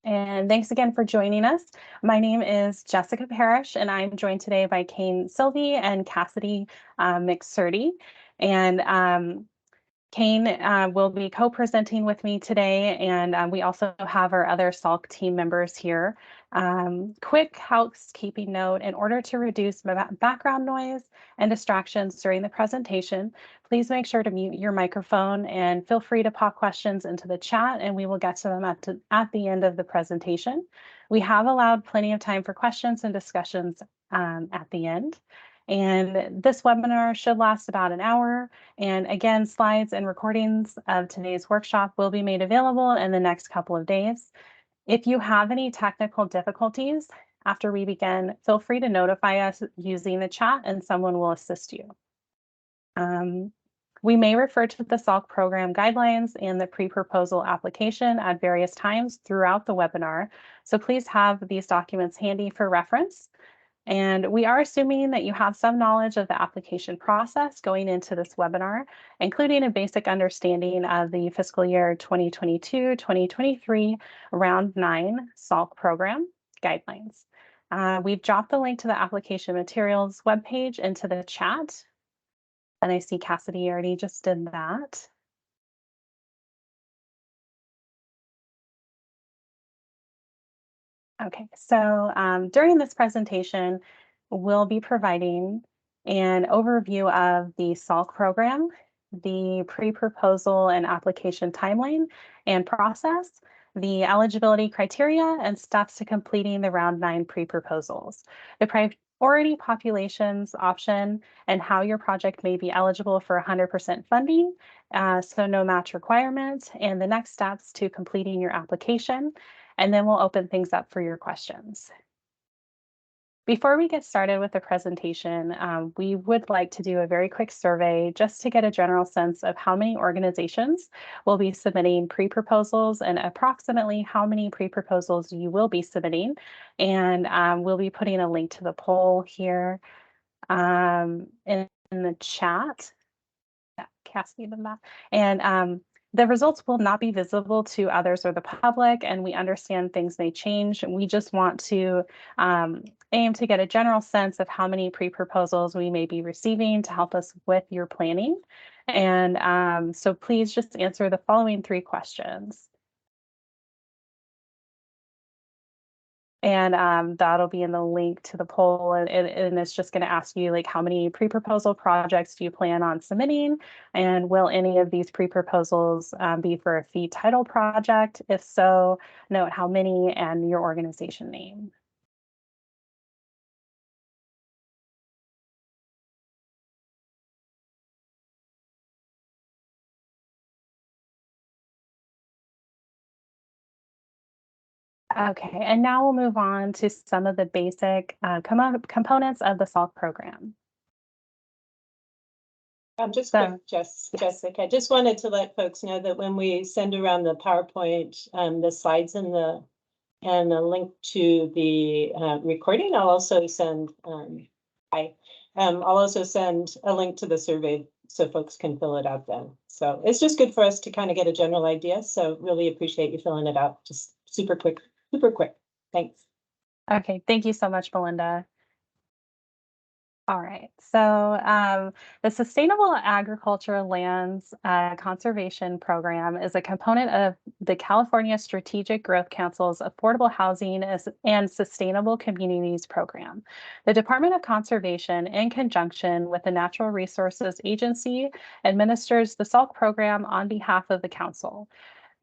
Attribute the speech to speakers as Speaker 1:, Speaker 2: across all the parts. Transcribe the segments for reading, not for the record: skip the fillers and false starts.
Speaker 1: And thanks again for joining us. My name is Jessica Parrish, and I'm joined today by Kane Sylvie and Cassidy McSurdy. And Kane will be co-presenting with me today, and we also have our other SALC team members here. Quick housekeeping note: in order to reduce background noise and distractions during the presentation, please make sure to mute your microphone and feel free to pop questions into the chat, and we will get to them at the end of the presentation. We have allowed plenty of time for questions and discussions at the end. And this webinar should last about an hour. And again, slides and recordings of today's workshop will be made available in the next couple of days. If you have any technical difficulties after we begin, feel free to notify us using the chat and someone will assist you. We may refer to the SALC program guidelines and the pre-proposal application at various times throughout the webinar, so please have these documents handy for reference. And we are assuming that you have some knowledge of the application process going into this webinar, including a basic understanding of the fiscal year 2022-2023 Round 9 SALC program guidelines. We've dropped the link to the application materials webpage into the chat. And I see Cassidy already just did that. Okay, so during this presentation, we'll be providing an overview of the SALC program, the pre-proposal and application timeline and process, the eligibility criteria, and steps to completing the Round 9 pre-proposals, the priority populations option, and how your project may be eligible for 100% funding, so no match requirement, and the next steps to completing your application. And then we'll open things up for your questions. Before we get started with the presentation, we would like to do a very quick survey just to get a general sense of how many organizations will be submitting pre-proposals and approximately how many pre-proposals you will be submitting. And we'll be putting a link to the poll here in the chat. Cassie did that. And the results will not be visible to others or the public, and we understand things may change. We just want to aim to get a general sense of how many pre-proposals we may be receiving to help us with your planning. And so please just answer the following 3 questions. And that'll be in the link to the poll, and it's just going to ask you, like, how many pre-proposal projects do you plan on submitting, and will any of these pre-proposals be for a fee title project? If so, note how many and your organization name. Okay, and now we'll move on to some of the basic components of the SALC program.
Speaker 2: Just quick, Jessica, I just wanted to let folks know that when we send around the PowerPoint, the slides and a link to the recording, I'll also send I'll also send a link to the survey so folks can fill it out then. So it's just good for us to kind of get a general idea. So really appreciate you filling it out. Just super quick. Thanks.
Speaker 1: Okay, thank you so much, Melinda. All right, so the Sustainable Agriculture Lands Conservation Program is a component of the California Strategic Growth Council's Affordable Housing and Sustainable Communities Program. The Department of Conservation, in conjunction with the Natural Resources Agency, administers the SALC program on behalf of the council.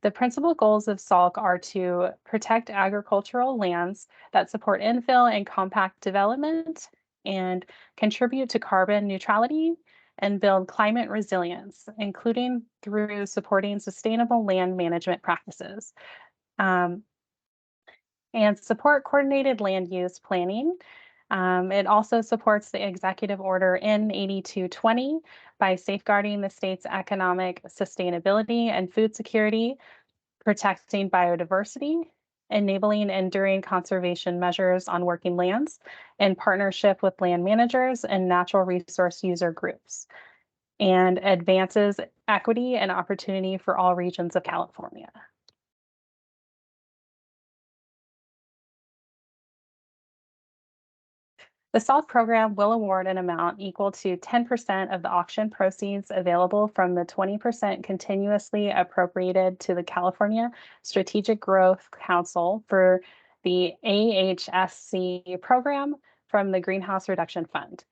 Speaker 1: The principal goals of SALC are to protect agricultural lands that support infill and compact development, and contribute to carbon neutrality and build climate resilience, including through supporting sustainable land management practices, and support coordinated land use planning. It also supports the Executive Order N8220 by safeguarding the state's economic sustainability and food security, protecting biodiversity, enabling enduring conservation measures on working lands in partnership with land managers and natural resource user groups, and advances equity and opportunity for all regions of California. The SALC program will award an amount equal to 10% of the auction proceeds available from the 20% continuously appropriated to the California Strategic Growth Council for the AHSC program from the Greenhouse Reduction Fund.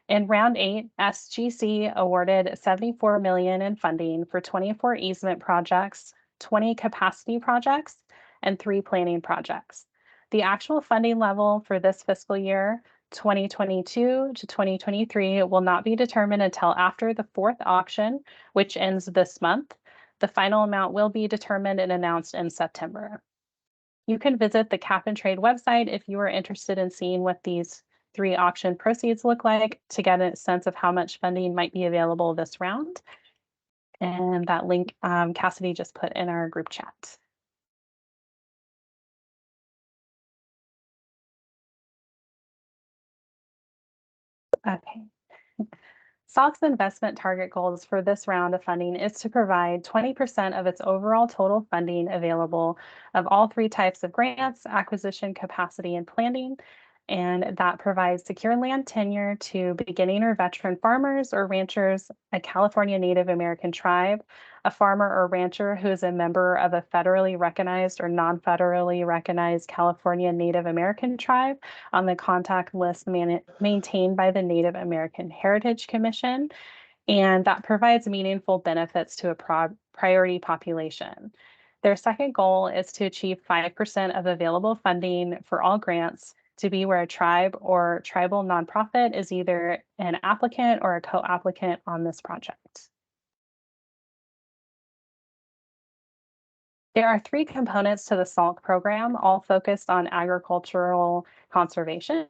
Speaker 1: In round 8, SGC awarded 74 million in funding for 24 easement projects, 20 capacity projects, and 3 planning projects. The actual funding level for this fiscal year 2022 to 2023 will not be determined until after the 4th auction, which ends this month. The final amount will be determined and announced in September. You can visit the Cap and Trade website if you are interested in seeing what these 3 auction proceeds look like to get a sense of how much funding might be available this round. And that link Cassidy just put in our group chat. Okay. SALC's investment target goals for this round of funding is to provide 20% of its overall total funding available of all 3 types of grants, acquisition, capacity, and planning. And that provides secure land tenure to beginning or veteran farmers or ranchers, a California Native American tribe, a farmer or rancher who is a member of a federally recognized or non-federally recognized California Native American tribe on the contact list maintained by the Native American Heritage Commission, and that provides meaningful benefits to a priority population. Their second goal is to achieve 5% of available funding for all grants to be where a tribe or tribal nonprofit is either an applicant or a co-applicant on this project. There are 3 components to the SALC program, all focused on agricultural conservation.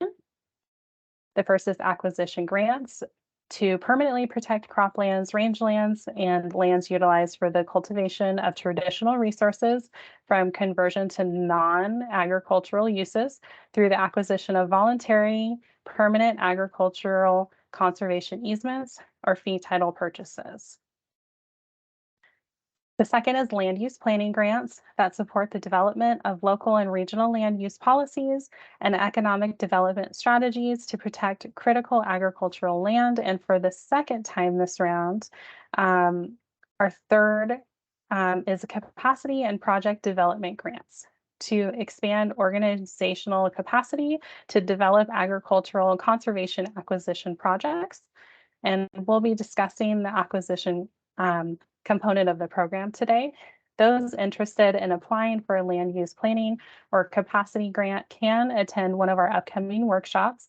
Speaker 1: The first is acquisition grants to permanently protect croplands, rangelands, and lands utilized for the cultivation of traditional resources from conversion to non-agricultural uses through the acquisition of voluntary permanent agricultural conservation easements or fee title purchases. The second is land use planning grants that support the development of local and regional land use policies and economic development strategies to protect critical agricultural land. And for the second time this round, our third is capacity and project development grants to expand organizational capacity to develop agricultural conservation acquisition projects. And we'll be discussing the acquisition component of the program today. Those interested in applying for a land use planning or capacity grant can attend one of our upcoming workshops.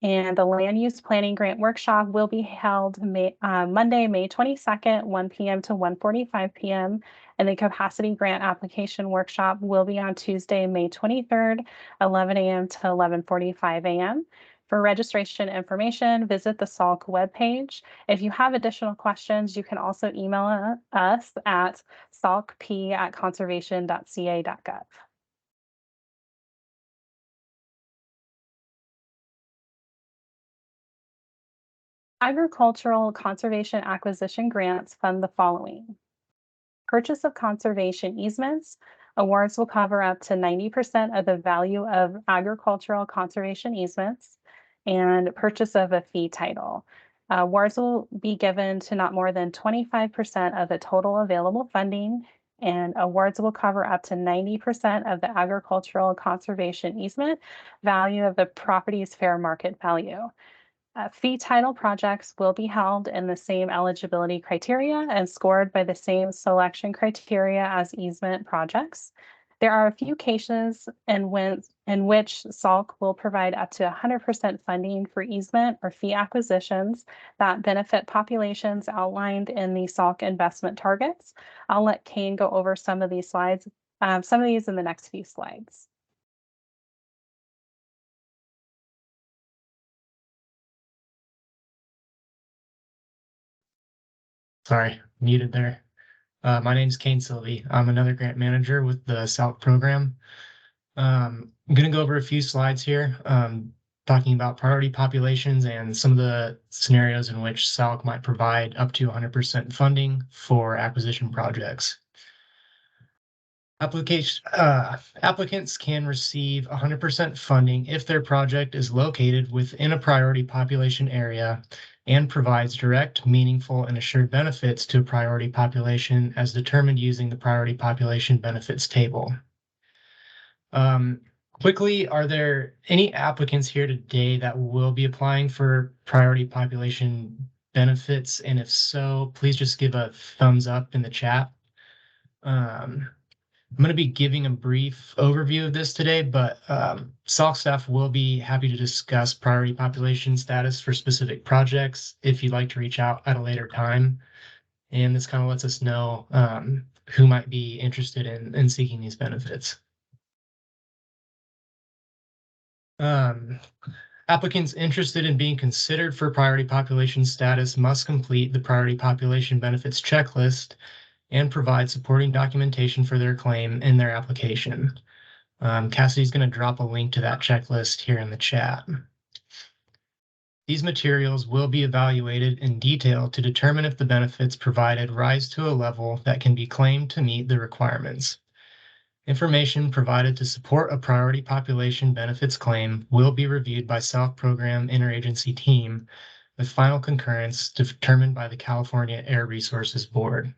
Speaker 1: And the land use planning grant workshop will be held Monday, May 22nd, 1 p.m. to 1:45 p.m. And the capacity grant application workshop will be on Tuesday, May 23rd, 11 a.m. to 11:45 a.m. For registration information, visit the SALC webpage. If you have additional questions, you can also email us at salcp@conservation.ca.gov. Agricultural conservation acquisition grants fund the following. Purchase of conservation easements. Awards will cover up to 90% of the value of agricultural conservation easements, and purchase of a fee title. Awards will be given to not more than 25% of the total available funding, and awards will cover up to 90% of the agricultural conservation easement value of the property's fair market value. Fee title projects will be held in the same eligibility criteria and scored by the same selection criteria as easement projects. There are a few cases in which SALC will provide up to 100% funding for easement or fee acquisitions that benefit populations outlined in the SALC investment targets. I'll let Kane go over some of these slides, some of these in the next few slides.
Speaker 3: Sorry, muted there. My name is Kane Sylvie. I'm another grant manager with the SALC program. I'm going to go over a few slides here, talking about priority populations and some of the scenarios in which SALC might provide up to 100% funding for acquisition projects. Applicants can receive 100% funding if their project is located within a priority population area and provides direct, meaningful, and assured benefits to a priority population as determined using the priority population benefits table. Quickly, are there any applicants here today that will be applying for priority population benefits? And if so, please just give a thumbs up in the chat. I'm going to be giving a brief overview of this today, but SALC staff will be happy to discuss priority population status for specific projects if you'd like to reach out at a later time. And this kind of lets us know who might be interested in seeking these benefits. Applicants interested in being considered for priority population status must complete the priority population benefits checklist and provide supporting documentation for their claim in their application. Cassidy's going to drop a link to that checklist here in the chat. These materials will be evaluated in detail to determine if the benefits provided rise to a level that can be claimed to meet the requirements. Information provided to support a priority population benefits claim will be reviewed by SALC program interagency team with final concurrence determined by the California Air Resources Board.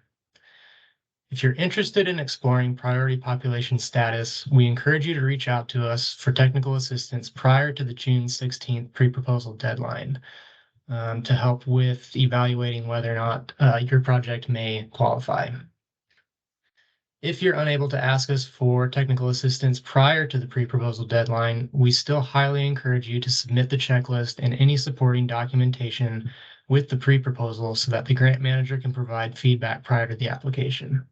Speaker 3: If you're interested in exploring priority population status, we encourage you to reach out to us for technical assistance prior to the June 16th pre-proposal deadline to help with evaluating whether or not your project may qualify. If you're unable to ask us for technical assistance prior to the pre-proposal deadline, we still highly encourage you to submit the checklist and any supporting documentation with the pre-proposal so that the grant manager can provide feedback prior to the application.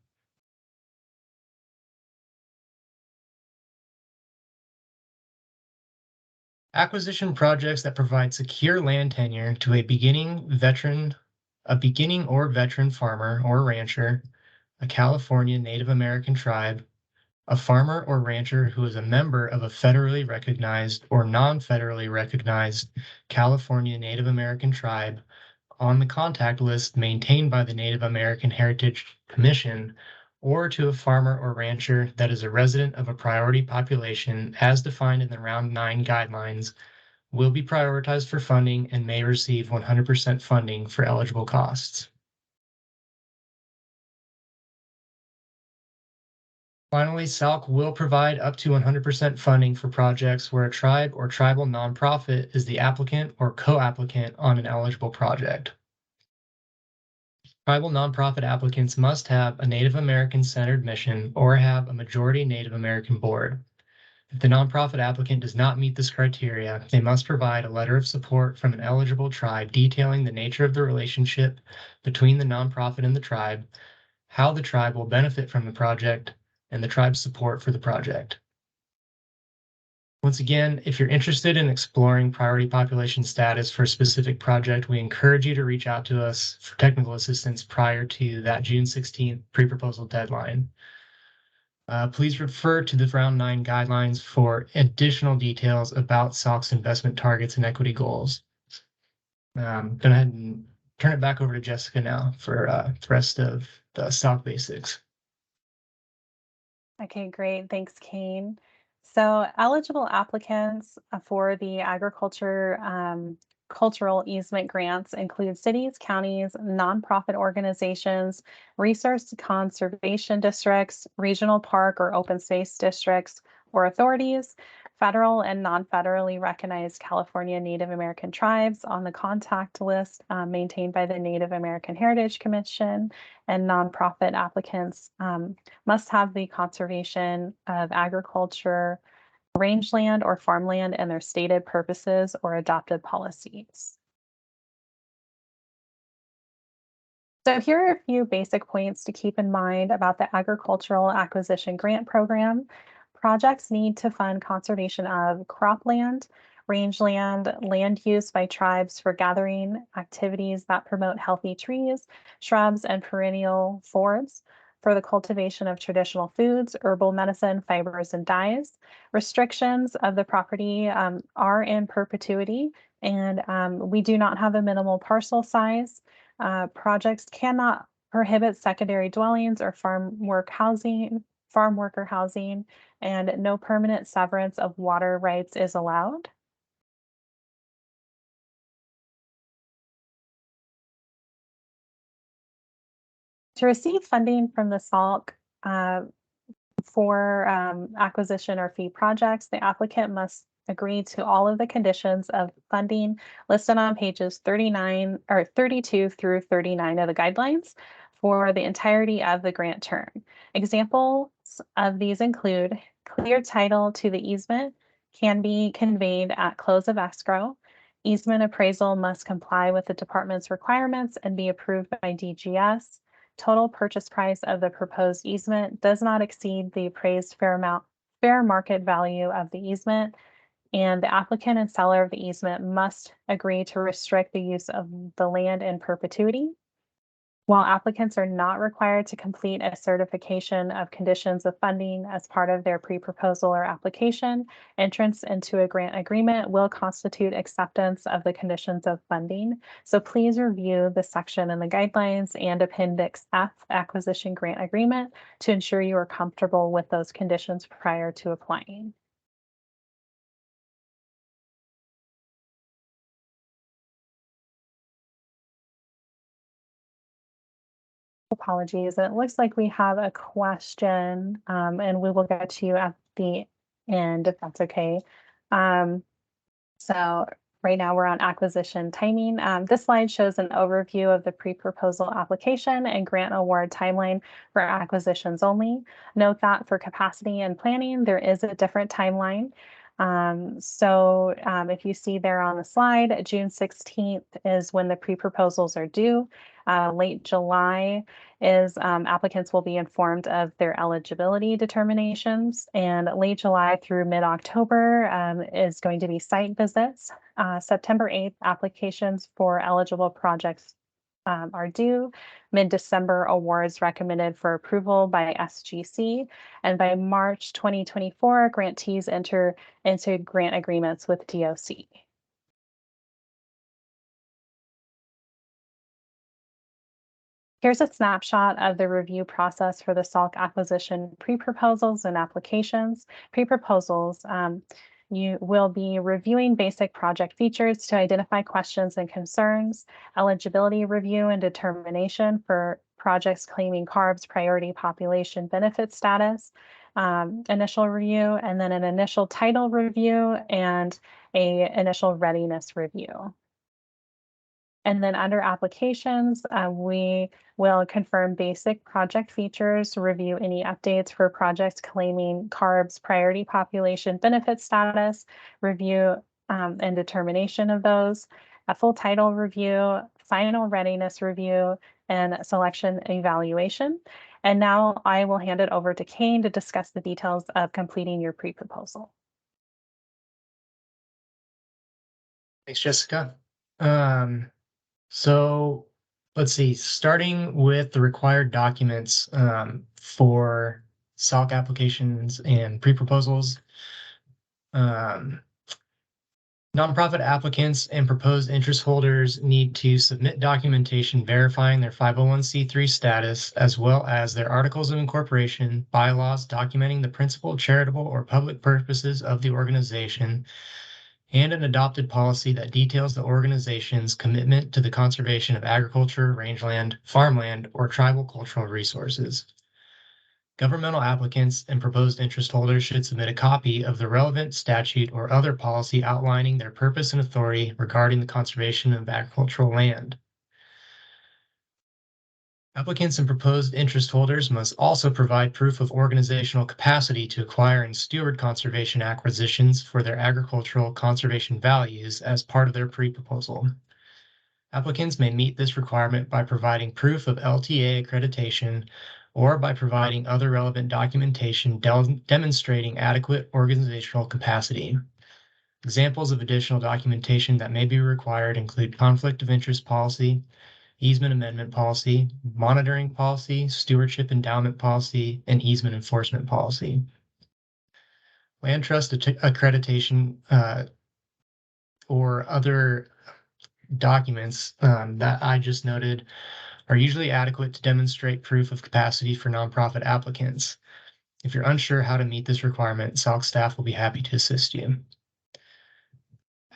Speaker 3: Acquisition projects that provide secure land tenure to a beginning or veteran farmer or rancher, a California Native American tribe, a farmer or rancher who is a member of a federally recognized or non-federally recognized California Native American tribe on the contact list maintained by the Native American Heritage Commission, or to a farmer or rancher that is a resident of a priority population as defined in the Round 9 guidelines, will be prioritized for funding and may receive 100% funding for eligible costs. Finally, SALC will provide up to 100% funding for projects where a tribe or tribal nonprofit is the applicant or co-applicant on an eligible project. Tribal nonprofit applicants must have a Native American-centered mission or have a majority Native American board. If the nonprofit applicant does not meet this criteria, they must provide a letter of support from an eligible tribe detailing the nature of the relationship between the nonprofit and the tribe, how the tribe will benefit from the project, and the tribe's support for the project. Once again, if you're interested in exploring priority population status for a specific project, we encourage you to reach out to us for technical assistance prior to that June 16th pre-proposal deadline. Please refer to the Round 9 guidelines for additional details about SALC's investment targets and equity goals. I'm going to go ahead and turn it back over to Jessica now for the rest of the SALC basics.
Speaker 1: Okay, great. Thanks, Kane. So eligible applicants for the agriculture cultural easement grants include cities, counties, nonprofit organizations, resource conservation districts, regional park or open space districts or authorities, federal and non-federally recognized California Native American tribes on the contact list maintained by the Native American Heritage Commission, and nonprofit applicants must have the conservation of agriculture, rangeland, or farmland and their stated purposes or adopted policies. So here are a few basic points to keep in mind about the Agricultural Acquisition Grant Program. Projects need to fund conservation of cropland, rangeland, land use by tribes for gathering activities that promote healthy trees, shrubs, and perennial forests, for the cultivation of traditional foods, herbal medicine, fibers, and dyes. Restrictions of the property are in perpetuity, and we do not have a minimal parcel size. Projects cannot prohibit secondary dwellings or farm work housing farm worker housing, and no permanent severance of water rights is allowed. To receive funding from the SALC for acquisition or fee projects, the applicant must agree to all of the conditions of funding listed on pages 39 or 32 through 39 of the guidelines for the entirety of the grant term. Examples of these include clear title to the easement can be conveyed at close of escrow. Easement appraisal must comply with the department's requirements and be approved by DGS. Total purchase price of the proposed easement does not exceed the appraised fair market value of the easement, and the applicant and seller of the easement must agree to restrict the use of the land in perpetuity. While applicants are not required to complete a certification of conditions of funding as part of their pre-proposal or application, entrance into a grant agreement will constitute acceptance of the conditions of funding. So please review the section in the guidelines and Appendix F acquisition grant agreement to ensure you are comfortable with those conditions prior to applying. Apologies. It looks like we have a question, and we will get to you at the end if that's okay. So right now we're on acquisition timing. This slide shows an overview of the pre-proposal application and grant award timeline for acquisitions only. Note that for capacity and planning, there is a different timeline. If you see there on the slide, June 16th is when the pre-proposals are due. Late July is applicants will be informed of their eligibility determinations, and late July through mid-October is going to be site visits. September 8th, applications for eligible projects are due. Mid-December, awards recommended for approval by SGC, and by March 2024, grantees enter into grant agreements with DOC. Here's a snapshot of the review process for the SALC acquisition pre-proposals and applications. Pre-proposals, you will be reviewing basic project features to identify questions and concerns, eligibility review and determination for projects claiming CARB's priority population benefit status, initial review, and then an initial title review and a initial readiness review. And then under applications, we will confirm basic project features, review any updates for projects claiming CARB's priority population benefit status, review and determination of those, a full title review, final readiness review, and selection evaluation. And now I will hand it over to Kane to discuss the details of completing your pre-proposal.
Speaker 3: Thanks, Jessica. So let's see, starting with the required documents for SALC applications and pre-proposals. Nonprofit applicants and proposed interest holders need to submit documentation verifying their 501c3 status, as well as their articles of incorporation, bylaws documenting the principal charitable or public purposes of the organization, and an adopted policy that details the organization's commitment to the conservation of agriculture, rangeland, farmland, or tribal cultural resources. Governmental applicants and proposed interest holders should submit a copy of the relevant statute or other policy outlining their purpose and authority regarding the conservation of agricultural land. Applicants and proposed interest holders must also provide proof of organizational capacity to acquire and steward conservation acquisitions for their agricultural conservation values as part of their pre-proposal. Applicants may meet this requirement by providing proof of LTA accreditation or by providing other relevant documentation demonstrating adequate organizational capacity. Examples of additional documentation that may be required include conflict of interest policy, easement amendment policy, monitoring policy, stewardship endowment policy, and easement enforcement policy. Land trust accreditation or other documents that I just noted are usually adequate to demonstrate proof of capacity for nonprofit applicants. If you're unsure how to meet this requirement, SALC staff will be happy to assist you.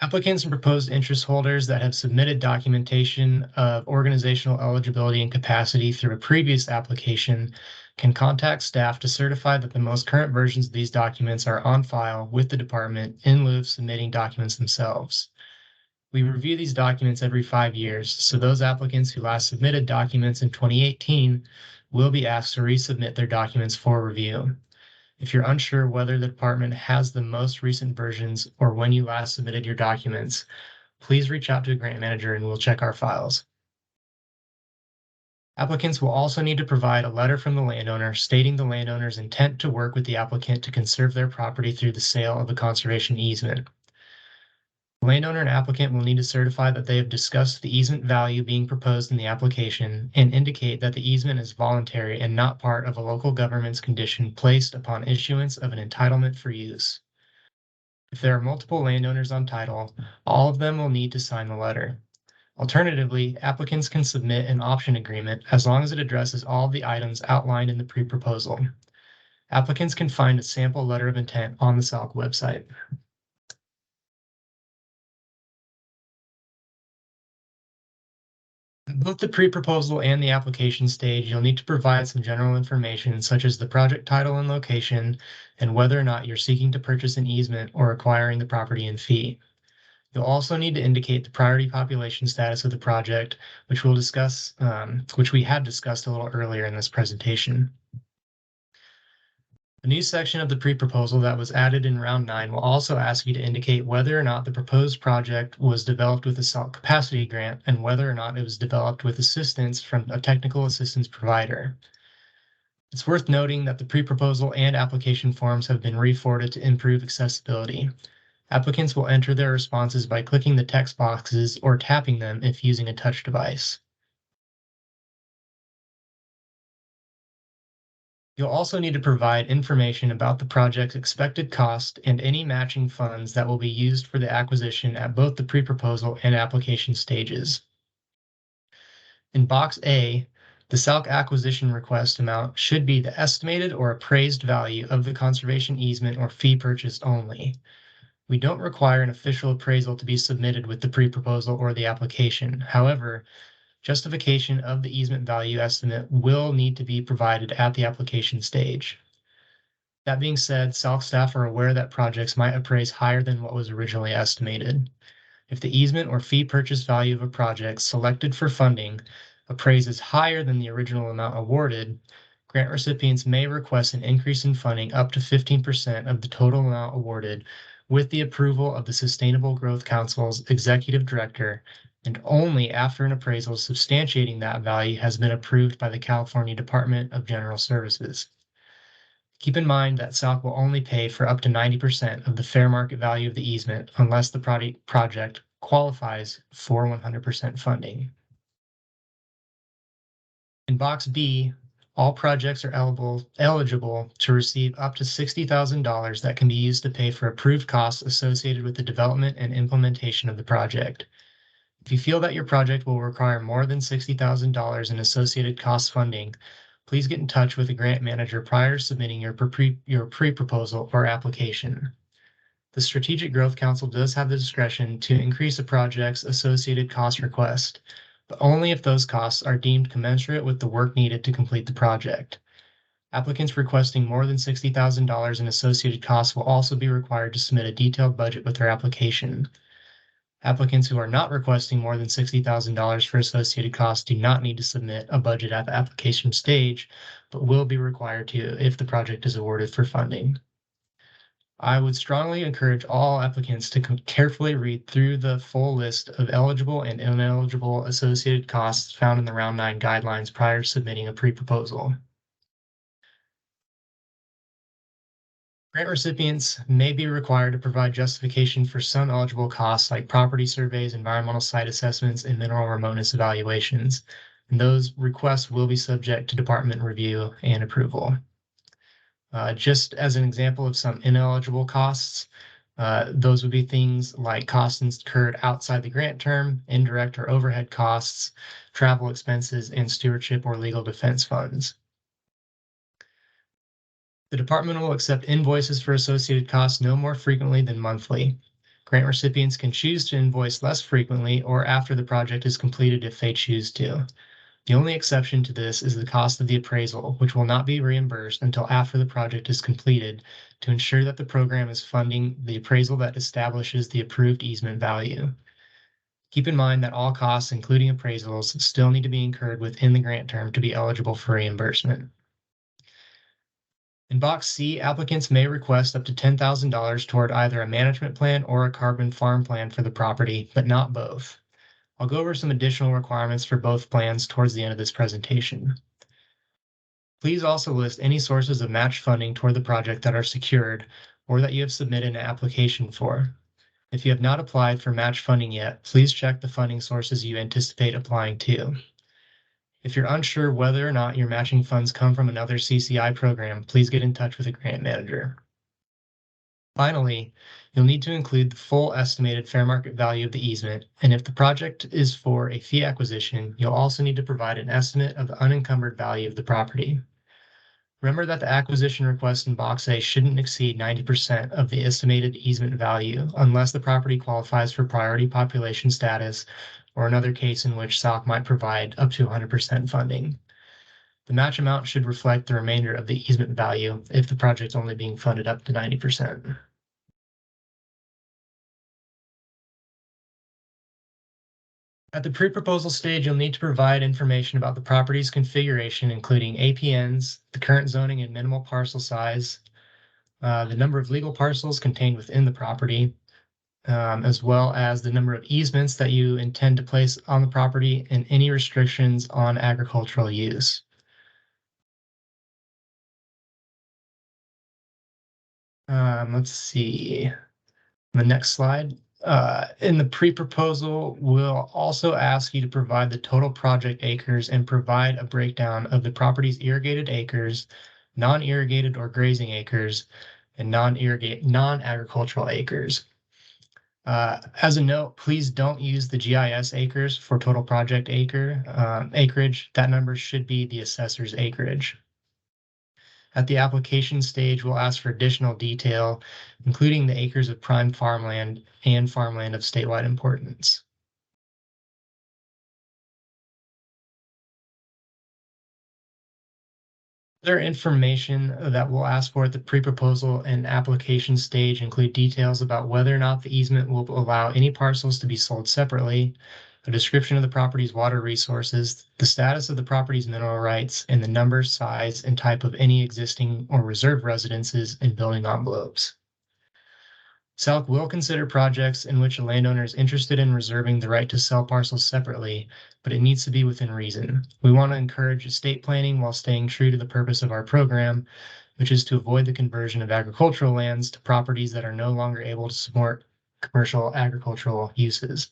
Speaker 3: Applicants and proposed interest holders that have submitted documentation of organizational eligibility and capacity through a previous application can contact staff to certify that the most current versions of these documents are on file with the department in lieu of submitting documents themselves. We review these documents every 5 years, so those applicants who last submitted documents in 2018 will be asked to resubmit their documents for review. If you're unsure whether the department has the most recent versions or when you last submitted your documents, please reach out to a grant manager and we'll check our files. Applicants will also need to provide a letter from the landowner stating the landowner's intent to work with the applicant to conserve their property through the sale of a conservation easement. The landowner and applicant will need to certify that they have discussed the easement value being proposed in the application and indicate that the easement is voluntary and not part of a local government's condition placed upon issuance of an entitlement for use. If there are multiple landowners on title, all of them will need to sign the letter. Alternatively, applicants can submit an option agreement as long as it addresses all of the items outlined in the pre-proposal. Applicants can find a sample letter of intent on the SALC website. At both the pre-proposal and the application stage, you'll need to provide some general information such as the project title and location, and whether or not you're seeking to purchase an easement or acquiring the property in fee. You'll also need to indicate the priority population status of the project, which we had discussed a little earlier in this presentation. The new section of the pre-proposal that was added in round 9 will also ask you to indicate whether or not the proposed project was developed with a SALC capacity grant and whether or not it was developed with assistance from a technical assistance provider. It's worth noting that the pre-proposal and application forms have been reformatted to improve accessibility. Applicants will enter their responses by clicking the text boxes or tapping them if using a touch device. You'll also need to provide information about the project's expected cost and any matching funds that will be used for the acquisition at both the pre-proposal and application stages. In box A, the SALC acquisition request amount should be the estimated or appraised value of the conservation easement or fee purchased only. We don't require an official appraisal to be submitted with the pre-proposal or the application. However, justification of the easement value estimate will need to be provided at the application stage. That being said, SALC staff are aware that projects might appraise higher than what was originally estimated. If the easement or fee purchase value of a project selected for funding appraises higher than the original amount awarded, grant recipients may request an increase in funding up to 15% of the total amount awarded with the approval of the Sustainable Growth Council's executive director, and only after an appraisal substantiating that value has been approved by the California Department of General Services. Keep in mind that SALC will only pay for up to 90% of the fair market value of the easement unless the project qualifies for 100% funding. In box B, all projects are eligible to receive up to $60,000 that can be used to pay for approved costs associated with the development and implementation of the project. If you feel that your project will require more than $60,000 in associated cost funding, please get in touch with a grant manager prior to submitting your pre-proposal or application. The Strategic Growth Council does have the discretion to increase a project's associated cost request, but only if those costs are deemed commensurate with the work needed to complete the project. Applicants requesting more than $60,000 in associated costs will also be required to submit a detailed budget with their application. Applicants who are not requesting more than $60,000 for associated costs do not need to submit a budget at the application stage, but will be required to if the project is awarded for funding. I would strongly encourage all applicants to carefully read through the full list of eligible and ineligible associated costs found in the Round 9 guidelines prior to submitting a pre-proposal. Grant recipients may be required to provide justification for some eligible costs like property surveys, environmental site assessments, and mineral remoteness evaluations. And those requests will be subject to department review and approval. Just as an example of some ineligible costs, those would be things like costs incurred outside the grant term, indirect or overhead costs, travel expenses, and stewardship or legal defense funds. The department will accept invoices for associated costs no more frequently than monthly. Grant recipients can choose to invoice less frequently or after the project is completed if they choose to. The only exception to this is the cost of the appraisal, which will not be reimbursed until after the project is completed to ensure that the program is funding the appraisal that establishes the approved easement value. Keep in mind that all costs, including appraisals, still need to be incurred within the grant term to be eligible for reimbursement. In Box C, applicants may request up to $10,000 toward either a management plan or a carbon farm plan for the property, but not both. I'll go over some additional requirements for both plans towards the end of this presentation. Please also list any sources of match funding toward the project that are secured or that you have submitted an application for. If you have not applied for match funding yet, please check the funding sources you anticipate applying to. If you're unsure whether or not your matching funds come from another CCI program, please get in touch with a grant manager. Finally, you'll need to include the full estimated fair market value of the easement, and if the project is for a fee acquisition, you'll also need to provide an estimate of the unencumbered value of the property. Remember that the acquisition request in Box A shouldn't exceed 90% of the estimated easement value unless the property qualifies for priority population status or another case in which SALC might provide up to 100% funding. The match amount should reflect the remainder of the easement value if the project's only being funded up to 90%. At the pre-proposal stage, you'll need to provide information about the property's configuration, including APNs, the current zoning and minimal parcel size, the number of legal parcels contained within the property, as well as the number of easements that you intend to place on the property and any restrictions on agricultural use. Let's see. The next slide. In the pre-proposal, we'll also ask you to provide the total project acres and provide a breakdown of the property's irrigated acres, non-irrigated or grazing acres, and non-agricultural acres. As a note, please don't use the GIS acres for total project acreage. That number should be the assessor's acreage. At the application stage, we'll ask for additional detail, including the acres of prime farmland and farmland of statewide importance. Other information that we'll ask for at the pre-proposal and application stage include details about whether or not the easement will allow any parcels to be sold separately, a description of the property's water resources, the status of the property's mineral rights, and the number, size, and type of any existing or reserved residences and building envelopes. SALC will consider projects in which a landowner is interested in reserving the right to sell parcels separately, but it needs to be within reason. We want to encourage estate planning while staying true to the purpose of our program, which is to avoid the conversion of agricultural lands to properties that are no longer able to support commercial agricultural uses.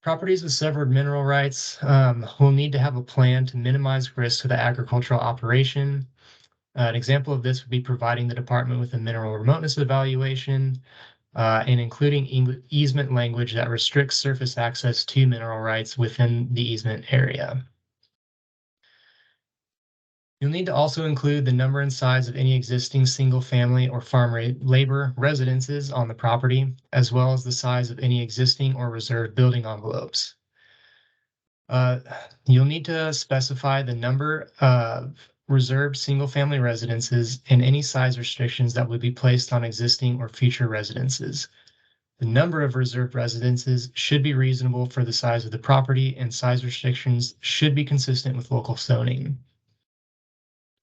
Speaker 3: Properties with severed mineral rights will need to have a plan to minimize risk to the agricultural operation. An example of this would be providing the department with a mineral remoteness evaluation and including easement language that restricts surface access to mineral rights within the easement area. You'll need to also include the number and size of any existing single-family or farm labor residences on the property, as well as the size of any existing or reserved building envelopes. You'll need to specify the number of reserved single-family residences and any size restrictions that would be placed on existing or future residences. The number of reserved residences should be reasonable for the size of the property, and size restrictions should be consistent with local zoning.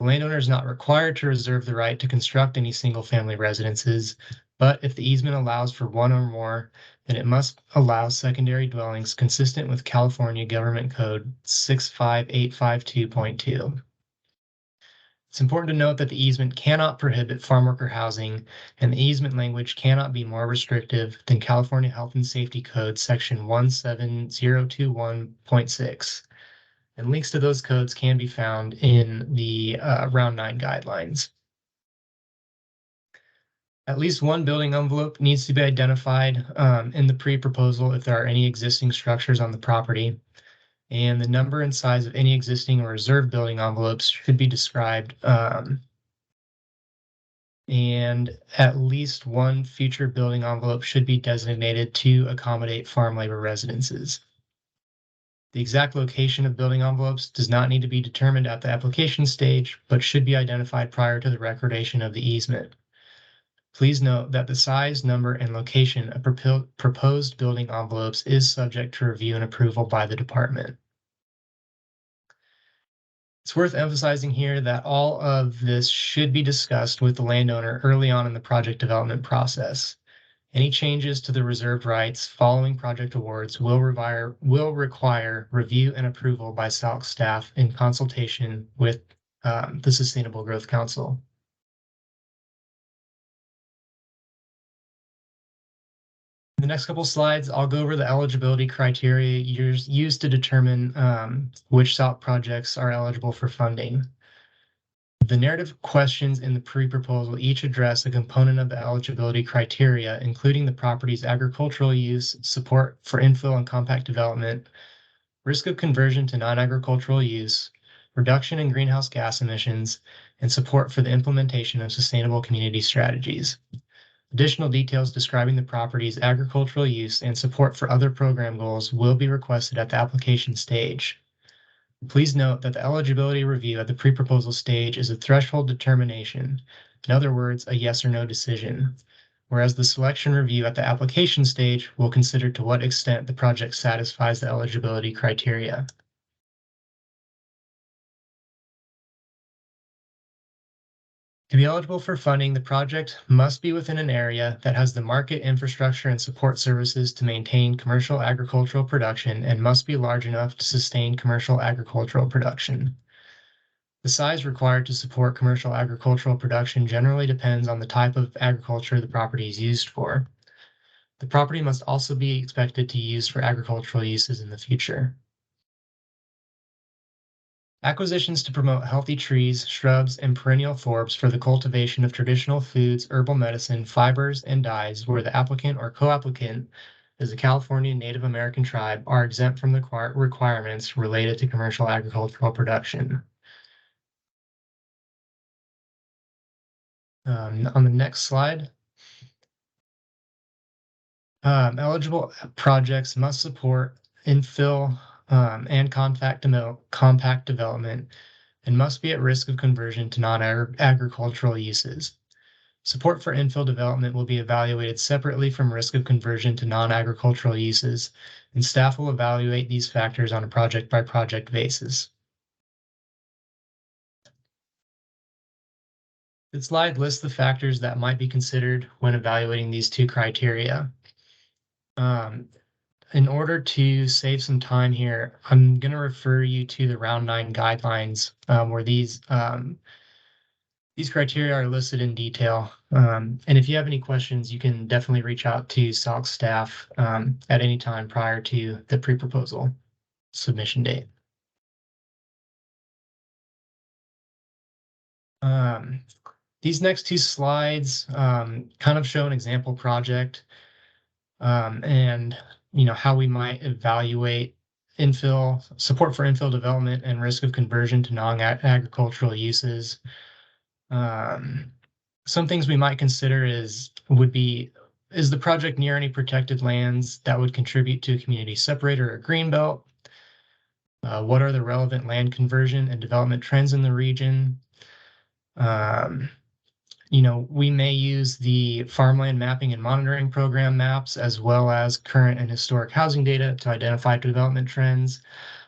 Speaker 3: The landowner is not required to reserve the right to construct any single-family residences, but if the easement allows for one or more, then it must allow secondary dwellings consistent with California Government Code 65852.2. It's important to note that the easement cannot prohibit farm worker housing, and the easement language cannot be more restrictive than California Health and Safety Code section 17021.6. And links to those codes can be found in the Round 9 guidelines. At least one building envelope needs to be identified in the pre-proposal if there are any existing structures on the property. and the number and size of any existing or reserved building envelopes should be described. And at least one future building envelope should be designated to accommodate farm labor residences. The exact location of building envelopes does not need to be determined at the application stage, but should be identified prior to the recordation of the easement. Please note that the size, number, and location of proposed building envelopes is subject to review and approval by the department. It's worth emphasizing here that all of this should be discussed with the landowner early on in the project development process. Any changes to the reserved rights following project awards will require review and approval by SALC staff in consultation with the Sustainable Growth Council. In the next couple slides, I'll go over the eligibility criteria used to determine which SALC projects are eligible for funding. The narrative questions in the pre-proposal each address a component of the eligibility criteria, including the property's agricultural use, support for infill and compact development, risk of conversion to non-agricultural use, reduction in greenhouse gas emissions, and support for the implementation of sustainable community strategies. Additional details describing the property's agricultural use and support for other program goals will be requested at the application stage. Please note that the eligibility review at the pre-proposal stage is a threshold determination, in other words, a yes or no decision, whereas the selection review at the application stage will consider to what extent the project satisfies the eligibility criteria. To be eligible for funding, the project must be within an area that has the market infrastructure and support services to maintain commercial agricultural production and must be large enough to sustain commercial agricultural production. The size required to support commercial agricultural production generally depends on the type of agriculture the property is used for. The property must also be expected to use for agricultural uses in the future. Acquisitions to promote healthy trees, shrubs, and perennial forbs for the cultivation of traditional foods, herbal medicine, fibers, and dyes where the applicant or co-applicant is a California Native American tribe are exempt from the requirements related to commercial agricultural production. On the next slide, eligible projects must support infill and compact development and must be at risk of conversion to non-agricultural uses. Support for infill development will be evaluated separately from risk of conversion to non-agricultural uses, and staff will evaluate these factors on a project-by-project basis. This slide lists the factors that might be considered when evaluating these two criteria. In order to save some time here, I'm going to refer you to the Round 9 guidelines where these criteria are listed in detail. And if you have any questions, you can definitely reach out to SALC staff at any time prior to the pre-proposal submission date. These next two slides kind of show an example project and how we might evaluate support for infill development and risk of conversion to non-agricultural uses. Some things we might consider is the project near any protected lands that would contribute to a community separator or green belt? What are the relevant land conversion and development trends in the region? We may use the farmland mapping and monitoring program maps as well as current and historic housing data to identify development trends.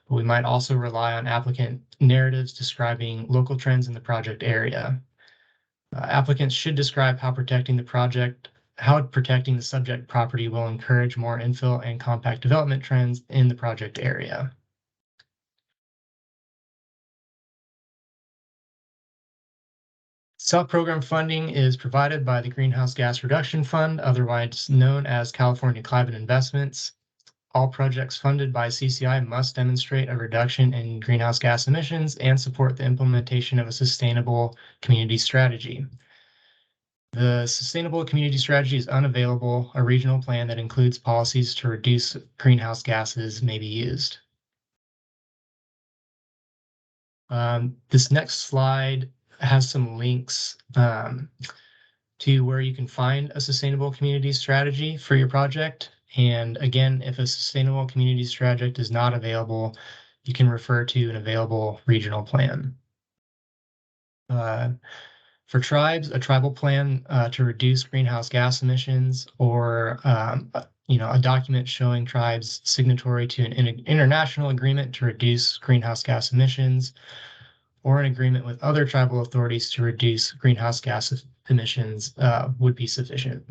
Speaker 3: But we might also rely on applicant narratives describing local trends in the project area. Applicants should describe how protecting the subject property will encourage more infill and compact development trends in the project area. SALC program funding is provided by the Greenhouse Gas Reduction Fund, otherwise known as California Climate Investments. All projects funded by CCI must demonstrate a reduction in greenhouse gas emissions and support the implementation of a sustainable community strategy. The sustainable community strategy is unavailable. A regional plan that includes policies to reduce greenhouse gases may be used. This next slide has some links to where you can find a sustainable community strategy for your project. And again, if a sustainable community strategy is not available, you can refer to an available regional plan. For tribes, a tribal plan to reduce greenhouse gas emissions, or a document showing tribes signatory to an international agreement to reduce greenhouse gas emissions, or an agreement with other tribal authorities to reduce greenhouse gas emissions would be sufficient.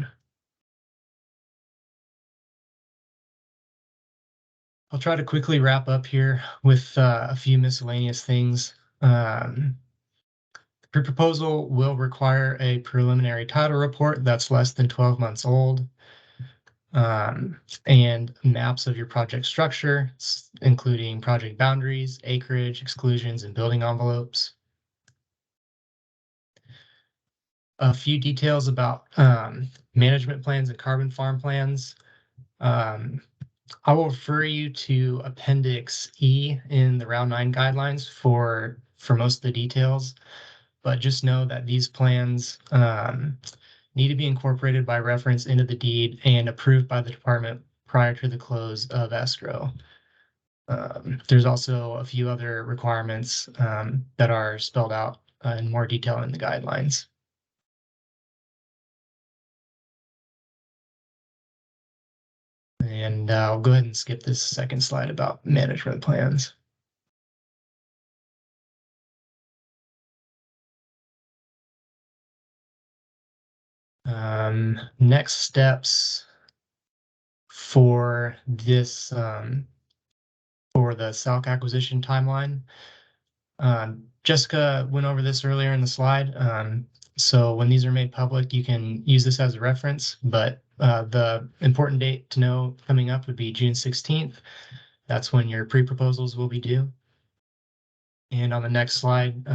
Speaker 3: I'll try to quickly wrap up here with a few miscellaneous things. The pre-proposal will require a preliminary title report that's less than 12 months old, and maps of your project structure, including project boundaries, acreage, exclusions, and building envelopes. A few details about management plans and carbon farm plans. I will refer you to Appendix E in the Round 9 guidelines for most of the details, but just know that these plans need to be incorporated by reference into the deed and approved by the department prior to the close of escrow. There's also a few other requirements that are spelled out in more detail in the guidelines. And I'll go ahead and skip this second slide about management plans. Next steps for this, for the SALC acquisition timeline. Jessica went over this earlier in the slide. So when these are made public, you can use this as a reference, but the important date to know coming up would be June 16th. That's when your pre-proposals will be due. And on the next slide,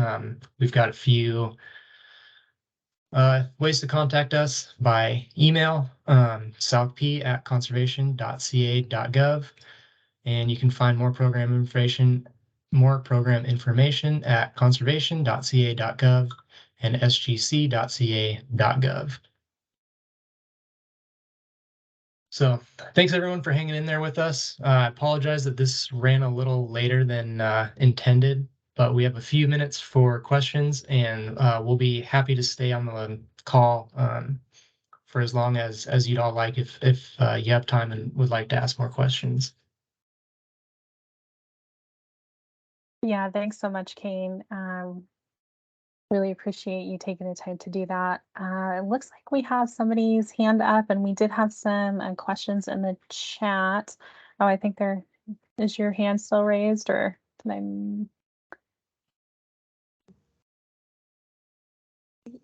Speaker 3: we've got a few ways to contact us by email, salcp@conservation.ca.gov. And you can find more program information at conservation.ca.gov and sgc.ca.gov. So thanks everyone for hanging in there with us. I apologize that this ran a little later than intended, but we have a few minutes for questions, and we'll be happy to stay on the call for as long as you'd all like if you have time and would like to ask more questions.
Speaker 1: Yeah, thanks so much, Kane. Really appreciate you taking the time to do that. It looks like we have somebody's hand up, and we did have some questions in the chat. Oh, I think is your hand still raised, or did I?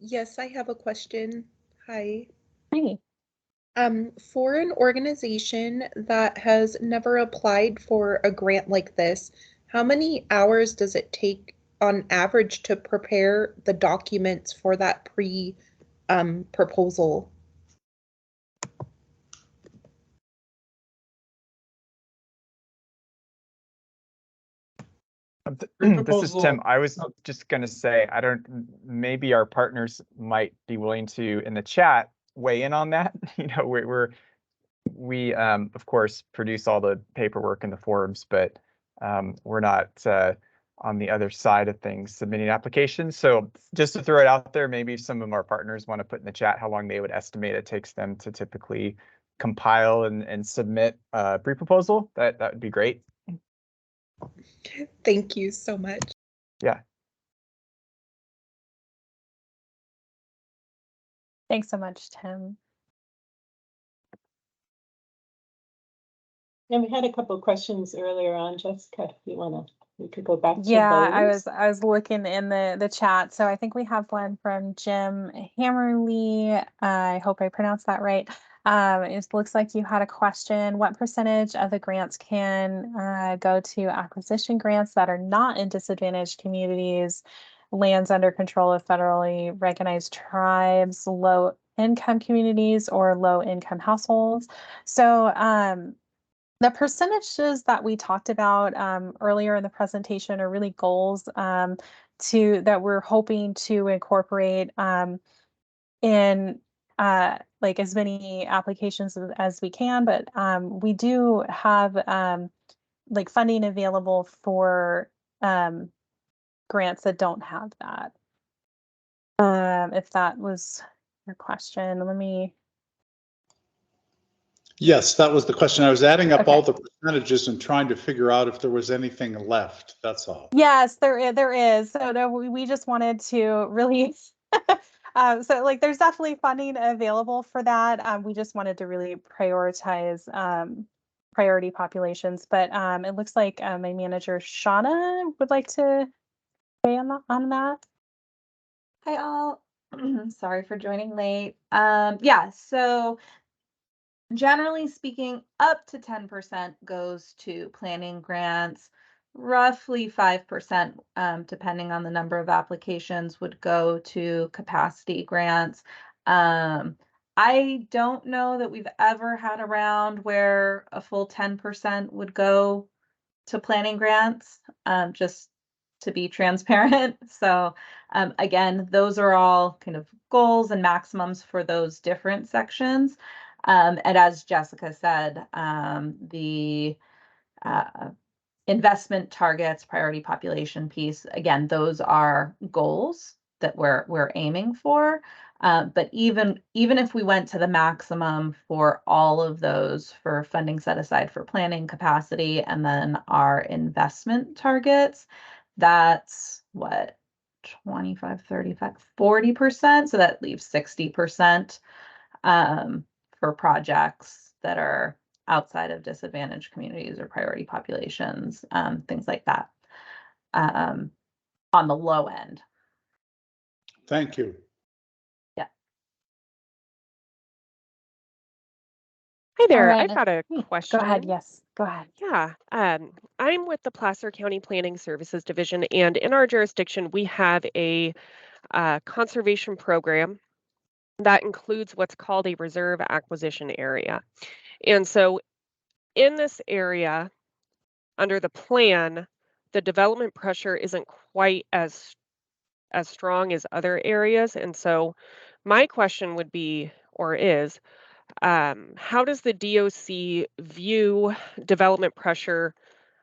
Speaker 4: Yes, I have a question. Hi.
Speaker 1: Hi.
Speaker 4: For an organization that has never applied for a grant like this, how many hours does it take on average to prepare the documents for that proposal?
Speaker 5: This is Tim. I was just going to say, maybe our partners might be willing to, in the chat, weigh in on that. We of course produce all the paperwork and the forms, but we're not on the other side of things submitting applications. So just to throw it out there, maybe some of our partners want to put in the chat how long they would estimate it takes them to typically compile and submit a pre-proposal. That would be great.
Speaker 4: Thank you so much.
Speaker 5: Yeah.
Speaker 1: Thanks so much, Tim.
Speaker 2: And we had a couple of questions earlier on, Jessica, if you want to, we could go back to
Speaker 1: Yeah,
Speaker 2: those.
Speaker 1: I was looking in the chat. So I think we have one from Jim Hammerly. I hope I pronounced that right. It looks like you had a question. What percentage of the grants can go to acquisition grants that are not in disadvantaged communities, lands under control of federally recognized tribes, low income communities, or low income households? So The percentages that we talked about earlier in the presentation are really goals that we're hoping to incorporate in like as many applications as we can, but we do have like funding available for grants that don't have that. If that was your question, let me.
Speaker 6: Yes, that was the question. I was adding up
Speaker 1: Okay.
Speaker 6: all the percentages and trying to figure out if there was anything left. That's all.
Speaker 1: Yes, there is. So we just wanted to really, so like there's definitely funding available for that. We just wanted to really prioritize priority populations. But it looks like my manager Shauna would like to say on that.
Speaker 7: Hi all. Sorry for joining late. Yeah, so generally speaking, up to 10% goes to planning grants. Roughly 5%, depending on the number of applications, would go to capacity grants. I don't know that we've ever had a round where a full 10% would go to planning grants, just to be transparent. So again, those are all kind of goals and maximums for those different sections. And as Jessica said, the investment targets, priority population piece, again, those are goals that we're aiming for. But even if we went to the maximum for all of those for funding set aside for planning capacity and then our investment targets, that's what, 25, 35, 40%. So that leaves 60% for projects that are outside of disadvantaged communities or priority populations, things like that, on the low end.
Speaker 6: Thank you.
Speaker 7: Yeah.
Speaker 8: Hi there.
Speaker 1: right.
Speaker 8: I've got a
Speaker 1: Go
Speaker 8: question.
Speaker 1: ahead. Yes, go ahead.
Speaker 8: Yeah. I'm with the Placer County Planning Services Division, and in our jurisdiction, we have a conservation program that includes what's called a reserve acquisition area. And so in this area, under the plan, the development pressure isn't quite as strong as other areas. And so my question would be, or is, how does the DOC view development pressure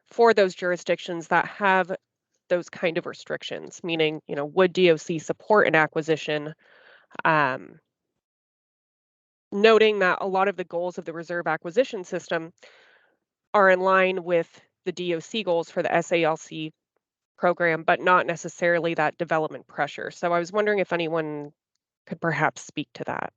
Speaker 8: for those jurisdictions that have those kind of restrictions? Meaning, would DOC support an acquisition, noting that a lot of the goals of the reserve acquisition system are in line with the DOC goals for the SALC program, but not necessarily that development pressure. So I was wondering if anyone could perhaps speak to that.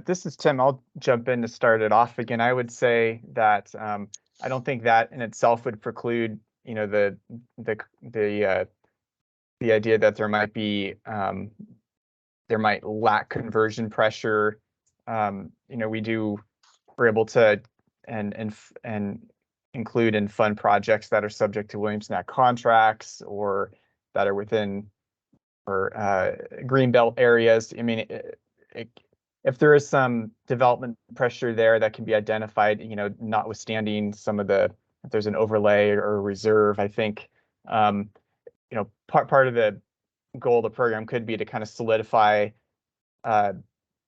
Speaker 5: This is Tim. I'll jump in to start it off again. I would say that I don't think that in itself would preclude, the idea that there might be there might lack conversion pressure. We're able to and include and fund projects that are subject to Williams Act contracts or that are within or greenbelt areas. I mean, if there is some development pressure there that can be identified, notwithstanding some of if there's an overlay or a reserve, I think, part of the goal of the program could be to kind of solidify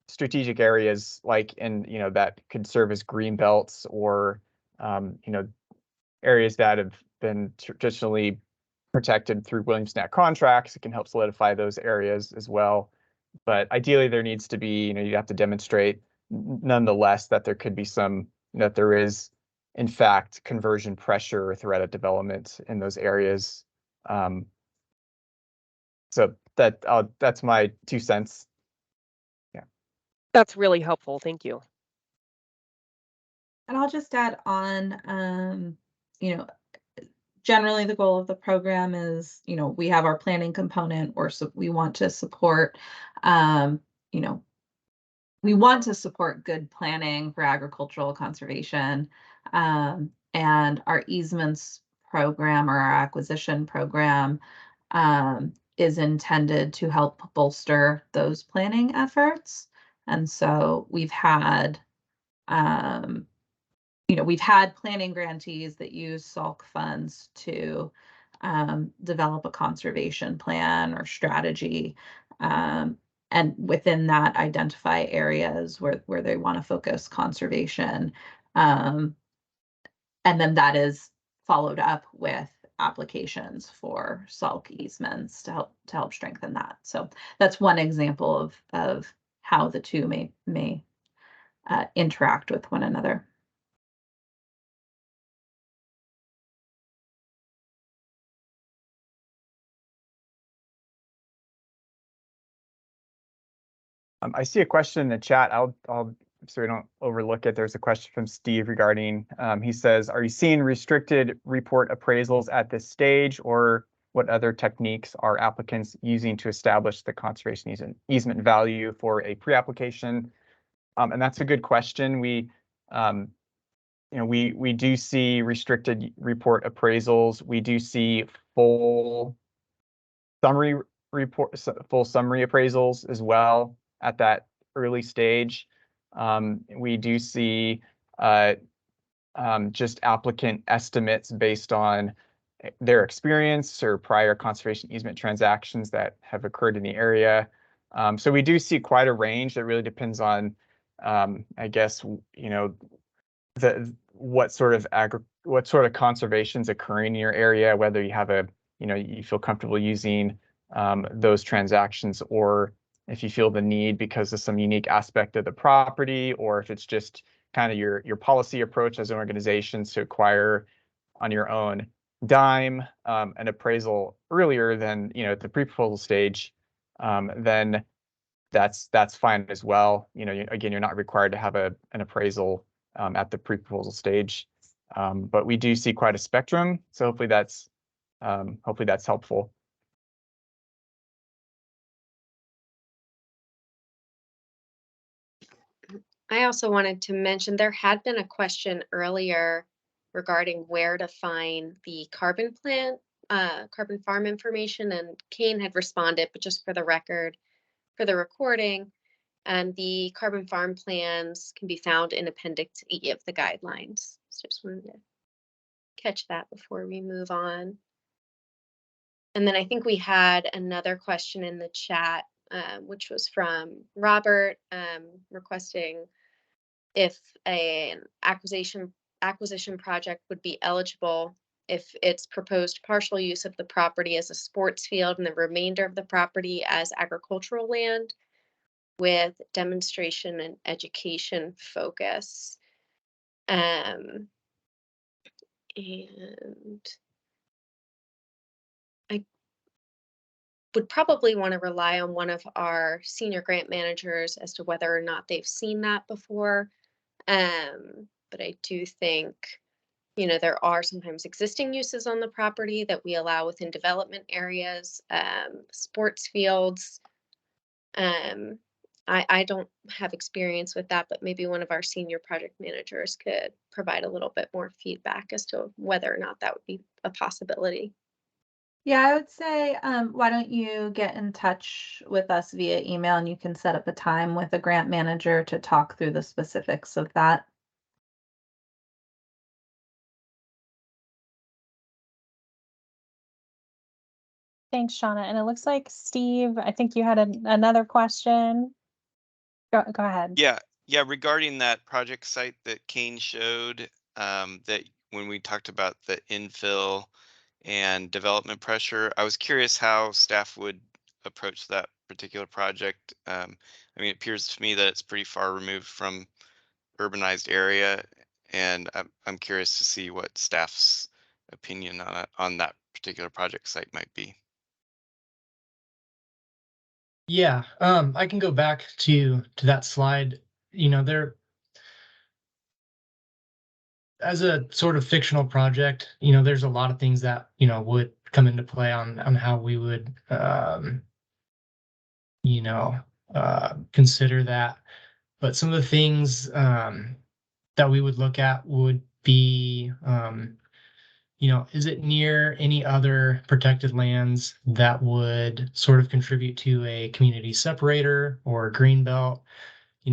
Speaker 5: strategic areas like that could serve as green belts or areas that have been traditionally protected through Williams Act contracts. It can help solidify those areas as well. But ideally, there needs to be, you have to demonstrate nonetheless that there could be that there is, in fact, conversion pressure or threat of development in those areas. So that's my 2 cents. Yeah.
Speaker 8: That's really helpful. Thank you.
Speaker 7: And I'll just add on, generally the goal of the program is, we have our planning component, or so we want to support, we want to support good planning for agricultural conservation, and our easements program or our acquisition program is intended to help bolster those planning efforts. And so we've had we've had planning grantees that use SALC funds to develop a conservation plan or strategy, and within that identify areas where they want to focus conservation. And then that is followed up with applications for SALC easements to help strengthen that. So that's one example of how the two may interact with one another.
Speaker 5: I see a question in the chat. I'll so we don't overlook it. There's a question from Steve regarding, he says, are you seeing restricted report appraisals at this stage, or what other techniques are applicants using to establish the conservation easement value for a pre-application? And that's a good question. We do see restricted report appraisals. We do see full summary appraisals as well at that early stage. We do see just applicant estimates based on their experience or prior conservation easement transactions that have occurred in the area. So we do see quite a range. That really depends on, I guess, what sort of conservation's occurring in your area, whether you have you feel comfortable using those transactions, or if you feel the need because of some unique aspect of the property, or if it's just kind of your policy approach as an organization to acquire on your own dime an appraisal earlier than at the pre-proposal stage, then that's fine as well. Again, you're not required to have an appraisal at the pre-proposal stage, but we do see quite a spectrum. So hopefully that's helpful.
Speaker 9: I also wanted to mention there had been a question earlier regarding where to find the carbon farm information, and Kane had responded, but just for the record, for the recording, and the carbon farm plans can be found in Appendix E of the guidelines. So just wanted to catch that before we move on. And then I think we had another question in the chat, which was from Robert, requesting if an acquisition project would be eligible if it's proposed partial use of the property as a sports field and the remainder of the property as agricultural land with demonstration and education focus. And I would probably want to rely on one of our senior grant managers as to whether or not they've seen that before. But I do think, there are sometimes existing uses on the property that we allow within development areas, sports fields. I don't have experience with that, but maybe one of our senior project managers could provide a little bit more feedback as to whether or not that would be a possibility.
Speaker 7: Yeah, I would say, why don't you get in touch with us via email, and you can set up a time with a grant manager to talk through the specifics of that.
Speaker 1: Thanks, Shauna. And it looks like Steve, I think you had another question. Go ahead.
Speaker 10: Yeah, regarding that project site that Kane showed, that when we talked about the infill and development pressure, I was curious how staff would approach that particular project. I mean, it appears to me that it's pretty far removed from urbanized area, and I'm curious to see what staff's opinion on that particular project site might be.
Speaker 3: Yeah, I can go back to that slide. There, as a sort of fictional project, there's a lot of things that would come into play on how we would consider that. But some of the things that we would look at would be is it near any other protected lands that would sort of contribute to a community separator or a green belt?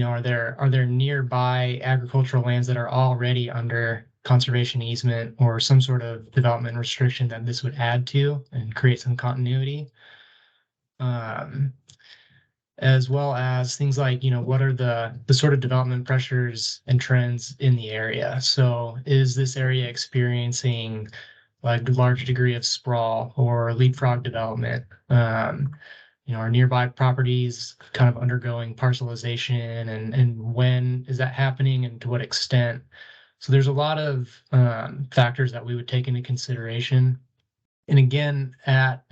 Speaker 3: Are there nearby agricultural lands that are already under conservation easement or some sort of development restriction that this would add to and create some continuity? As well as things like, what are the sort of development pressures and trends in the area? So is this area experiencing like a large degree of sprawl or leapfrog development? Are nearby properties kind of undergoing parcelization, and when is that happening and to what extent? So there's a lot of factors that we would take into consideration. And again, at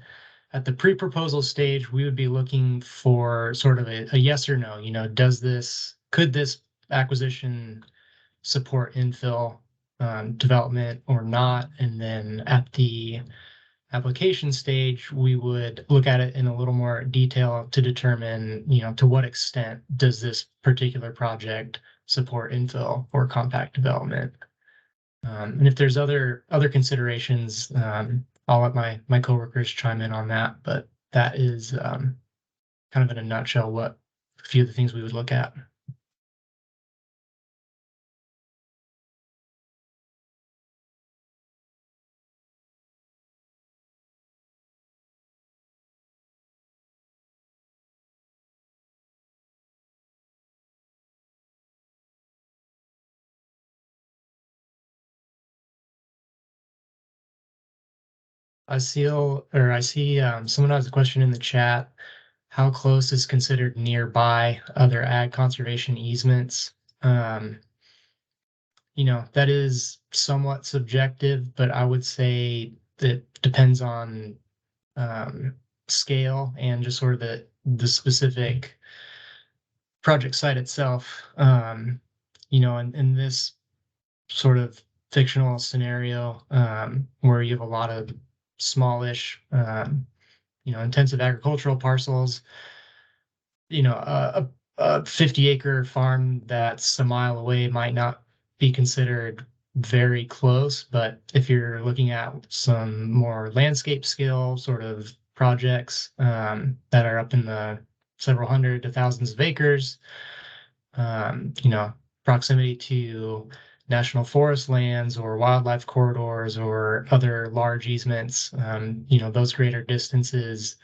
Speaker 3: the pre-proposal stage, we would be looking for sort of a yes or no. Could this acquisition support infill development or not? And then at the application stage, we would look at it in a little more detail to determine, to what extent does this particular project support infill or compact development. And if there's other considerations, I'll let my coworkers chime in on that. But that is kind of in a nutshell what a few of the things we would look at. I see someone has a question in the chat. How close is considered nearby other ag conservation easements? That is somewhat subjective, but I would say that depends on scale and just sort of the specific project site itself. In this sort of fictional scenario, where you have a lot of smallish, intensive agricultural parcels, a 50-acre farm that's a mile away might not be considered very close. But if you're looking at some more landscape scale sort of projects that are up in the several hundred to thousands of acres, proximity to national forest lands or wildlife corridors or other large easements, those greater distances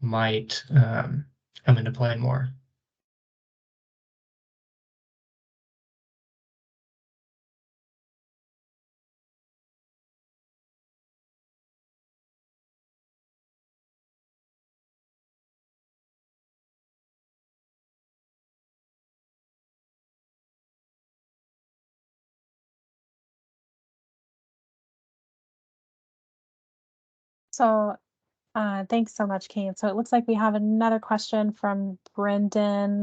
Speaker 3: might come into play more.
Speaker 1: So thanks so much, Kate. So it looks like we have another question from Brendan.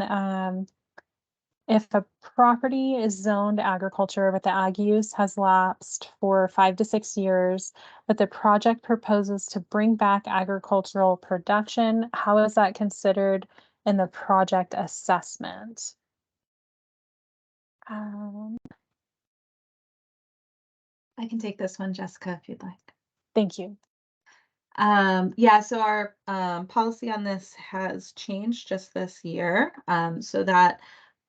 Speaker 1: If a property is zoned agriculture but the ag use has lapsed for 5 to 6 years, but the project proposes to bring back agricultural production, how is that considered in the project assessment?
Speaker 7: I can take this one, Jessica, if you'd like.
Speaker 1: Thank you.
Speaker 7: Yeah, so our policy on this has changed just this year. So that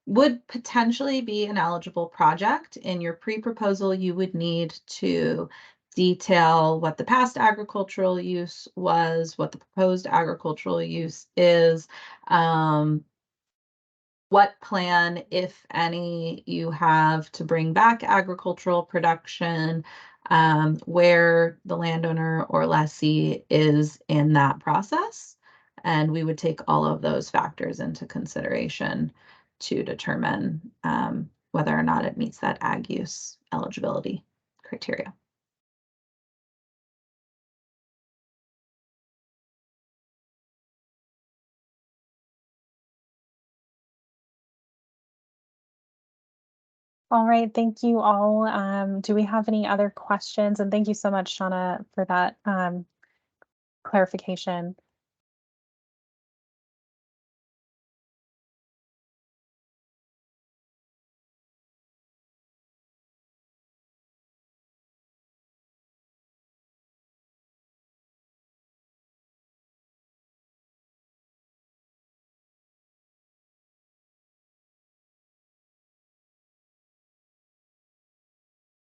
Speaker 7: would potentially be an eligible project. In your pre-proposal, you would need to detail what the past agricultural use was, what the proposed agricultural use is, what plan, if any, you have to bring back agricultural production, where the landowner or lessee is in that process. And we would take all of those factors into consideration to determine whether or not it meets that ag use eligibility criteria.
Speaker 1: All right, thank you all. Do we have any other questions? And thank you so much, Shauna, for that clarification.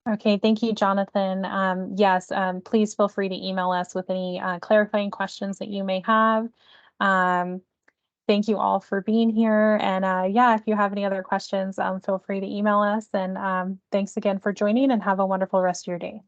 Speaker 1: Okay, thank you, Jonathan. Yes, please feel free to email us with any clarifying questions that you may have. Thank you all for being here. And yeah, if you have any other questions, feel free to email us. And thanks again for joining, and have a wonderful rest of your day.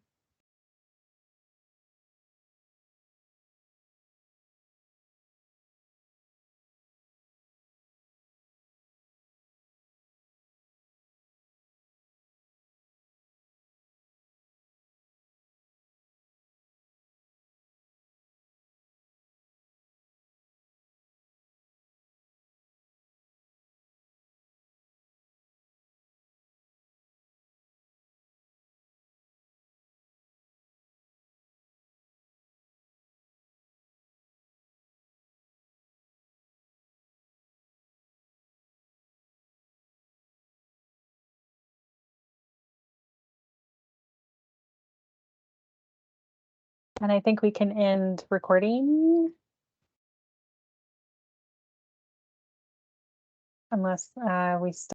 Speaker 1: And I think we can end recording. Unless we still